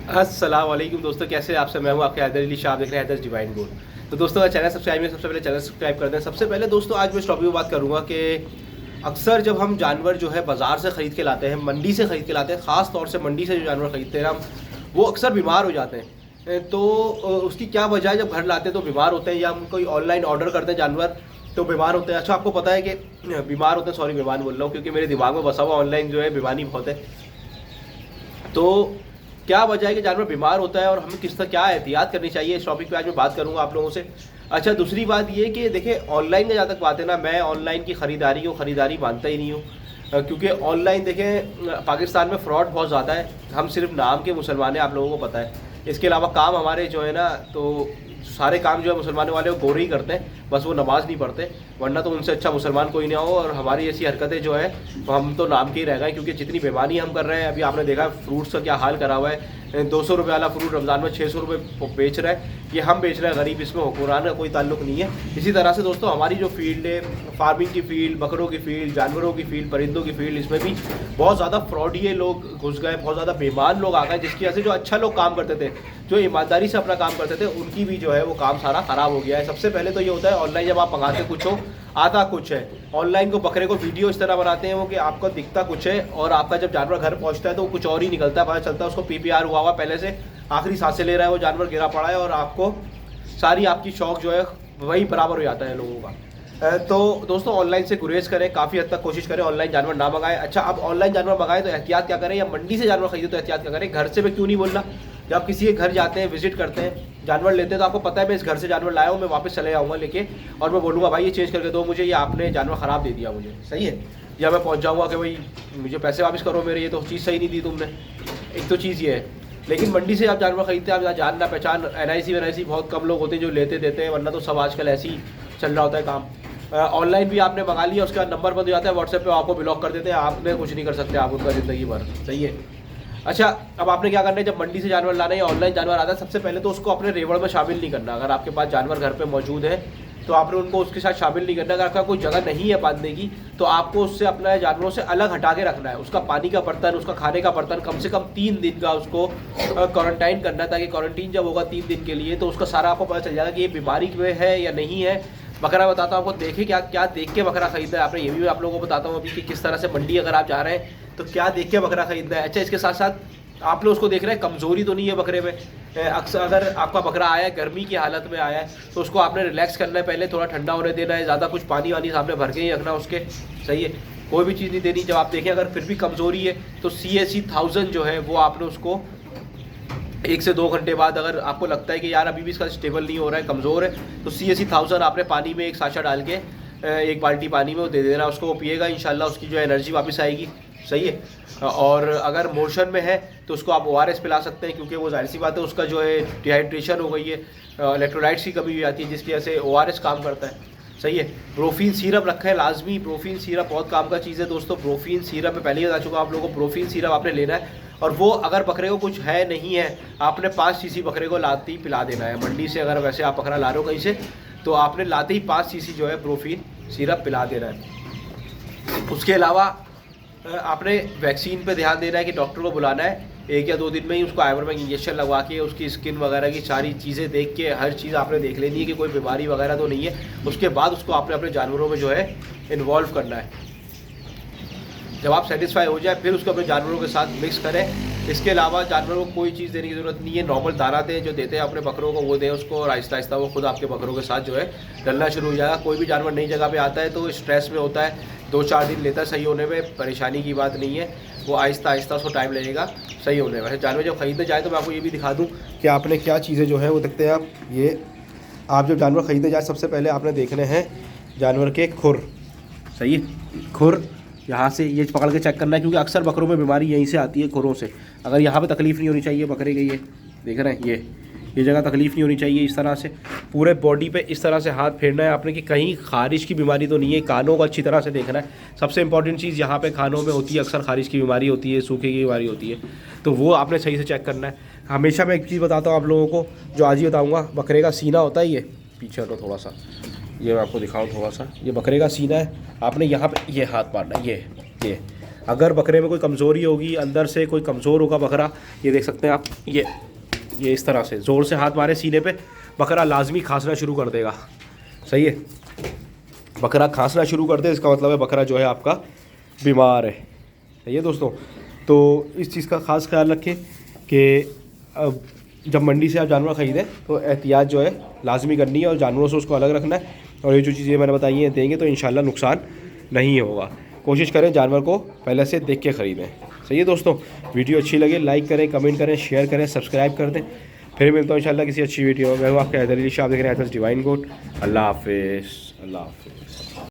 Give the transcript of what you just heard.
अस्सलाम वालेकुम दोस्तों, कैसे आप सब। मैं हूं आपके हैदर अली शाह, आप देख रहे हैं हैदर डिवाइन गोल। तो दोस्तों अगर चैनल सब्सक्राइब है, सबसे पहले चैनल सब्सक्राइब कर दें। सबसे पहले दोस्तों आज मैं इस टॉपिक में बात करूंगा कि अक्सर जब हम जानवर जो है बाज़ार से ख़रीद के लाते हैं, मंडी से ख़रीद के लाते हैं, ख़ास तौर से मंडी से जो जानवर ख़रीदते हैं हम, वो अक्सर बीमार हो जाते हैं। तो उसकी क्या वजह है, जब घर लाते हैं तो बीमार होते हैं, या हम कोई ऑनलाइन ऑर्डर करते हैं जानवर तो बीमार होते हैं। अच्छा, आपको पता है कि बीमार होते हैं, सॉरी बीमार बोल रहा हूँ क्योंकि मेरे दिमाग में बसा हुआ ऑनलाइन जो है बीमारी बहुत है। तो क्या वजह है कि जानवर बीमार होता है और हमें किस तरह क्या एहतियात करनी चाहिए, इस टॉपिक पे आज मैं बात करूंगा आप लोगों से। अच्छा, दूसरी बात ये कि देखिए ऑनलाइन का जहाँ तक बात है ना, मैं ऑनलाइन की ख़रीदारी मानता ही नहीं हूँ। क्योंकि ऑनलाइन देखें पाकिस्तान में फ्रॉड बहुत ज़्यादा है। हम सिर्फ नाम के मुसलमान हैं, आप लोगों को पता है। इसके अलावा काम हमारे जो है ना, तो सारे काम जो है मुसलमानों वाले वो गोरे ही करते हैं, बस वो नमाज़ नहीं पढ़ते। वरना तो उनसे अच्छा मुसलमान कोई नहीं हो। और हमारी ऐसी हरकतें जो है तो हम तो नाम के ही रह गए, क्योंकि जितनी बेईमानी हम कर रहे हैं, अभी आपने देखा फ्रूट्स का क्या हाल करा हुआ है। 200 रुपये वाला फ्रूट रमज़ान में 600 रुपये बेच रहा है, ये हम बेच रहे हैं गरीब, इसमें हुक्मरान का कोई ताल्लुक नहीं है। इसी तरह से दोस्तों हमारी जो फील्ड है, फार्मिंग की फील्ड, बकरों की फील्ड, जानवरों की फील्ड, परिंदों की फील्ड, इसमें भी बहुत ज़्यादा फ्रॉडिये लोग घुस गए, बहुत ज़्यादा बेईमान लोग आ गए, जिसकी वजह से जो अच्छा लोग काम करते थे, जो ईमानदारी से अपना काम करते थे, उनकी भी जो है वो काम सारा ख़राब हो गया है। सबसे पहले तो ये होता है ऑनलाइन जब आप मंगाते कुछ हो, आता कुछ है। ऑनलाइन को बकरे को वीडियो इस तरह बनाते हैं वो कि आपको दिखता कुछ है और आपका जब जानवर घर पहुंचता है तो कुछ और ही निकलता है। पता चलता है उसको पीपीआर हुआ पहले से, आखिरी सांसें ले रहा है, वो जानवर गिरा पड़ा है, और आपको सारी आपकी शौक जो है वही बराबर हो जाता है लोगों का। तो दोस्तों ऑनलाइन से गुरेज करें, काफ़ी हद तक कोशिश करें ऑनलाइन जानवर ना मंगाएं। अच्छा, अब ऑनलाइन जानवर मंगाएं तो एहतियात क्या करें, या मंडी से जानवर खरीदे तो एहतियात क्या करें। घर से मैं क्यों नहीं बोल रहा, जब आप किसी के घर जाते हैं, विजिट करते हैं, जानवर लेते हैं, तो आपको पता है मैं इस घर से जानवर लाया हूँ, मैं वापस चले आऊँगा लेके, और मैं बोलूँगा भाई ये चेंज करके दो मुझे, ये आपने जानवर ख़राब दे दिया मुझे, सही है। या मैं पहुँच जाऊँगा कि भाई मुझे पैसे वापस करो मेरे, ये तो चीज़ सही नहीं दी तुमने। एक तो चीज़ ये है। लेकिन मंडी से आप जानवर खरीदते हैं, आप जान ना पहचान, NIC बहुत कम लोग होते हैं जो लेते देते हैं, वरना तो सब आजकल ऐसे ही चल रहा होता है काम। ऑनलाइन भी आपने मंगा लिया, उसके बाद नंबर बंद हो जाता है, व्हाट्सएप पे आपको ब्लॉक कर देते हैं, आपने कुछ नहीं कर सकते आप उनका ज़िंदगी भर, सही है। अच्छा, अब आपने क्या करना है, जब मंडी से जानवर लाना है या ऑनलाइन जानवर आता है, सबसे पहले तो उसको अपने रेवड़ में शामिल नहीं करना। अगर आपके पास जानवर घर पे मौजूद है तो आपने उनको उसके साथ शामिल नहीं करना। अगर आपका कोई जगह नहीं है बांधने की तो आपको उससे अपना जानवरों से अलग हटा के रखना है। उसका पानी का बर्तन, उसका खाने का बर्तन, कम से कम 3 दिन का उसको क्वारंटाइन करना है, ताकि क्वारंटीन जब होगा 3 दिन के लिए तो उसका सारा आपको पता चल जाएगा कि ये बीमारी में है या नहीं है। बकरा बताता हूँ आपको, देखे क्या क्या देख के बकरा खरीदना है आपने, ये भी आप लोगों को बताता हूँ अभी कि किस तरह से मंडी अगर आप जा रहे हैं तो क्या देख के बकरा खरीदना है। अच्छा, इसके साथ साथ आप लोग उसको देख रहे हैं कमज़ोरी तो नहीं है बकरे में। अक्सर अगर आपका बकरा आया है गर्मी की हालत में आया है तो उसको आपने रिलैक्स करना है, पहले थोड़ा ठंडा होने देना है, ज़्यादा कुछ पानी वानी सामने भर के ही रखना उसके, सही है। कोई भी चीज़ नहीं देनी। जब आप देखें अगर फिर भी कमज़ोरी है तो CAC 1000 जो है वो आपने उसको 1 से 2 घंटे बाद, अगर आपको लगता है कि यार अभी भी इसका स्टेबल नहीं हो रहा है, कमज़ोर है, तो CAC 1000 आपने पानी में एक साशा डाल के 1 बाल्टी पानी में वो दे देना उसको, वो पिएगा, इंशाल्लाह उसकी जो एनर्जी वापस आएगी, सही है। और अगर मोशन में है तो उसको आप ORS पिला सकते हैं, क्योंकि वो जाहिर सी बात है उसका जो है डिहाइड्रेशन हो गई है, इलेक्ट्रोलाइट्स की कमी हो जाती है, जिसकी वजह से ORS काम करता है, सही है। ब्रोफीन सिरप रखा है लाजमी, ब्रोफीन सिरप बहुत काम का चीज़ है दोस्तों। ब्रोफीन सिरप मैं पहले ही बता चुका आप लोगों को, ब्रोफीन सिरप आपने लेना है, और वो अगर बकरे को कुछ है नहीं है, आपने 5 CC बकरे को लाते ही पिला देना है। मंडी से अगर वैसे आप बकरा ला रहे हो कहीं से, तो आपने लाते ही 5 CC जो है ब्रोफीन सिरप पिला देना है। उसके अलावा आपने वैक्सीन पे ध्यान देना है कि डॉक्टर को बुलाना है, 1 या 2 दिन में ही उसको आइवरमेक्टिन इंजेक्शन लगवा के, उसकी स्किन वगैरह की सारी चीज़ें देख के, हर चीज़ आपने देख लेनी है कि कोई बीमारी वगैरह तो नहीं है। उसके बाद उसको आपने अपने जानवरों में जो है इन्वॉल्व करना है। जब आप सेटिस्फाई हो जाए फिर उसको अपने जानवरों के साथ मिक्स करें। इसके अलावा जानवरों को कोई चीज़ देने की ज़रूरत नहीं है, नॉर्मल दाना दें जो देते हैं अपने बकरों को, वो दें उसको, और आहिस्ता आहिस्ता वो खुद आपके बकरों के साथ जो है डलना शुरू हो जाएगा। कोई भी जानवर नई जगह पे आता है तो स्ट्रेस में होता है, 2-4 दिन लेता है सही होने में, परेशानी की बात नहीं है, वो आहिस्ता आहिस्ता उसको टाइम लगेगा सही होने में। वैसे जानवर जब खरीदने जाए तो मैं आपको ये भी दिखा दूँ कि आपने क्या चीज़ें जो है वो देखते हैं आप जब जानवर खरीदने जाए सबसे पहले आपने देखने हैं जानवर के खुर, सही है। खुर यहाँ से ये पकड़ के चेक करना है, क्योंकि अक्सर बकरों में बीमारी यहीं से आती है, खुरों से। अगर यहाँ पे तकलीफ़ नहीं होनी चाहिए बकरे के, ये देख रहे हैं, ये जगह तकलीफ़ नहीं होनी चाहिए। इस तरह से पूरे बॉडी पे इस तरह से हाथ फेरना है आपने कि कहीं खारिश की बीमारी तो नहीं है। कानों को अच्छी तरह से देखना है, सबसे इंपॉर्टेंट चीज़ यहाँ पे कानों में होती है, अक्सर खारिश की बीमारी होती है, सूखे की बीमारी होती है, तो वो आपने सही से चेक करना है। हमेशा मैं एक चीज़ बताता हूँ आप लोगों को, जो आज ही बताऊँगा, बकरे का सीना होता है, ये पीछे हटो थोड़ा सा, ये मैं आपको दिखाऊँ थोड़ा सा, ये बकरे का सीना है, आपने यहाँ पे ये हाथ मारना है, ये अगर बकरे में कोई कमज़ोरी होगी, अंदर से कोई कमज़ोर होगा बकरा, ये देख सकते हैं आप, ये इस तरह से ज़ोर से हाथ मारे सीने पे, बकरा लाजमी खांसना शुरू कर देगा। सही है, बकरा खांसना शुरू कर दे, इसका मतलब है बकरा जो है आपका बीमार है। सही है दोस्तों, तो इस चीज़ का ख़ास ख्याल रखें कि अब जब मंडी से आप जानवर ख़रीदें तो एहतियात जो है लाजमी करनी है और जानवरों से उसको अलग रखना है। और ये जो चीज़ें मैंने बताई हैं देंगे तो इंशाल्लाह नुकसान नहीं होगा। कोशिश करें जानवर को पहले से देख के ख़रीदें। सही है दोस्तों, वीडियो अच्छी लगे लाइक करें, कमेंट करें, शेयर करें, सब्सक्राइब कर दें। फिर मिलता हूँ इंशाल्लाह किसी अच्छी वीडियो में। मैं हूँ आपके हैदर अली शाह, देख रहे हैं हैदर्स डिवाइन गोट। अल्लाह हाफिज़, अल्लाह हाफिज़।